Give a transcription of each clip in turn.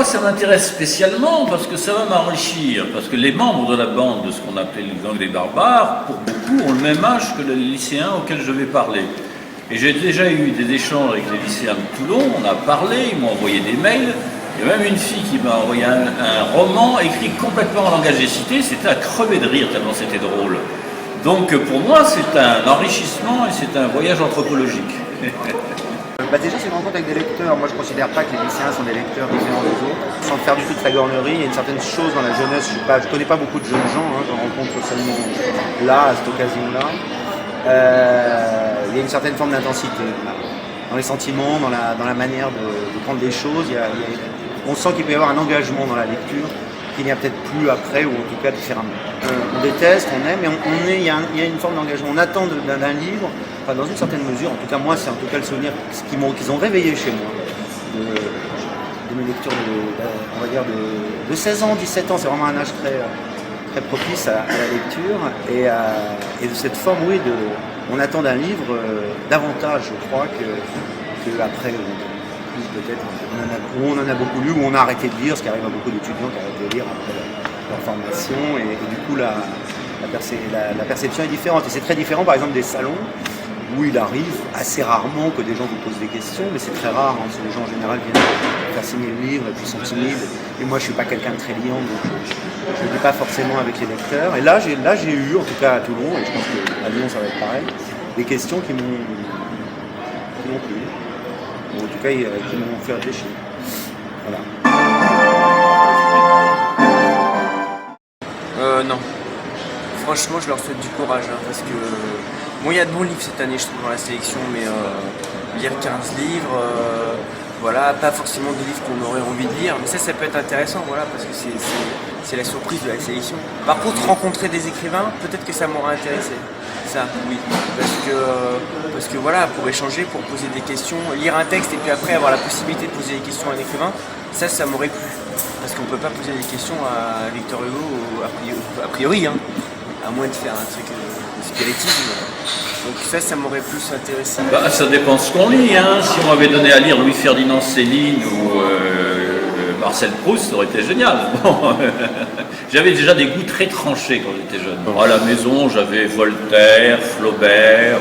ça m'intéresse spécialement parce que ça va m'enrichir. Parce que les membres de la bande de ce qu'on appelait le gang des barbares, pour beaucoup, ont le même âge que les lycéens auxquels je vais parler. Et j'ai déjà eu des échanges avec les lycéens de Toulon, on a parlé, ils m'ont envoyé des mails. Il y a même une fille qui m'a envoyé un roman écrit complètement en langage des cités, c'était à crever de rire tellement c'était drôle. Donc pour moi, c'est un enrichissement et c'est un voyage anthropologique. Déjà, c'est une rencontre avec des lecteurs. Moi, je ne considère pas que les lycéens sont des lecteurs différents des autres. Sans faire du tout de flagornerie, il y a une certaine chose dans la jeunesse. Je ne connais pas beaucoup de jeunes gens, j'en rencontre seulement là, à cette occasion-là. Il y a une certaine forme d'intensité dans les sentiments, dans la manière de prendre les choses. On sent qu'il peut y avoir un engagement dans la lecture qu'il n'y a peut-être plus après, ou en tout cas différemment. On déteste, on aime, mais il y a une forme d'engagement. On attend d'un livre, enfin, dans une certaine mesure, en tout cas moi c'est en tout cas le souvenir qu'ils ont réveillé chez moi, de mes lectures on va dire de 16 ans, 17 ans, c'est vraiment un âge très propice à la lecture, et de cette forme, oui, on attend d'un livre davantage, je crois, que après, peut-être, on en a beaucoup lu, ou on a arrêté de lire, ce qui arrive à beaucoup d'étudiants qui arrêtent de lire après leur formation, et du coup la perception est différente. Et c'est très différent par exemple des salons, où il arrive assez rarement que des gens vous posent des questions, mais c'est très rare, hein, les gens en général viennent faire signer le livre et puis sont timides. Et moi je suis pas quelqu'un de très liant, donc je ne dis pas forcément avec les lecteurs. Et là j'ai eu, en tout cas à Toulon, et je pense qu'à Lyon ça va être pareil, des questions qui m'ont plu. Ou en tout cas qui m'ont fait réfléchir. Voilà. Non. Franchement, je leur souhaite du courage, hein, parce que bon, il y a de bons livres cette année, je trouve, dans la sélection, mais lire 15 livres, voilà, pas forcément des livres qu'on aurait envie de lire, mais ça peut être intéressant, voilà, parce que c'est la surprise de la sélection. Par contre, rencontrer des écrivains, peut-être que ça m'aurait intéressé. Ça, oui, parce que voilà, pour échanger, pour poser des questions, lire un texte et puis après avoir la possibilité de poser des questions à un écrivain, ça m'aurait plu. Parce qu'on ne peut pas poser des questions à Victor Hugo a priori, hein, à moins de faire un truc de spiritisme. Donc ça m'aurait plus intéressé. Bah, ça dépend de ce qu'on lit, hein. Si on m'avait donné à lire Louis-Ferdinand Céline ou Marcel Proust, ça aurait été génial. Bon, j'avais déjà des goûts très tranchés quand j'étais jeune. À la maison, j'avais Voltaire, Flaubert,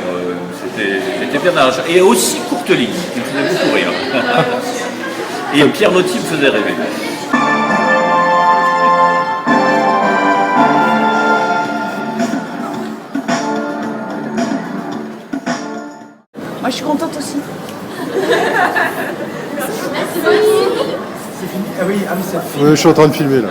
c'était bien large. Et aussi Courteline, qui me faisait beaucoup rire. Et Pierre Loti me faisait rêver. Moi, je suis contente aussi. C'est fini. Ah oui, c'est fini. Je suis en train de filmer là.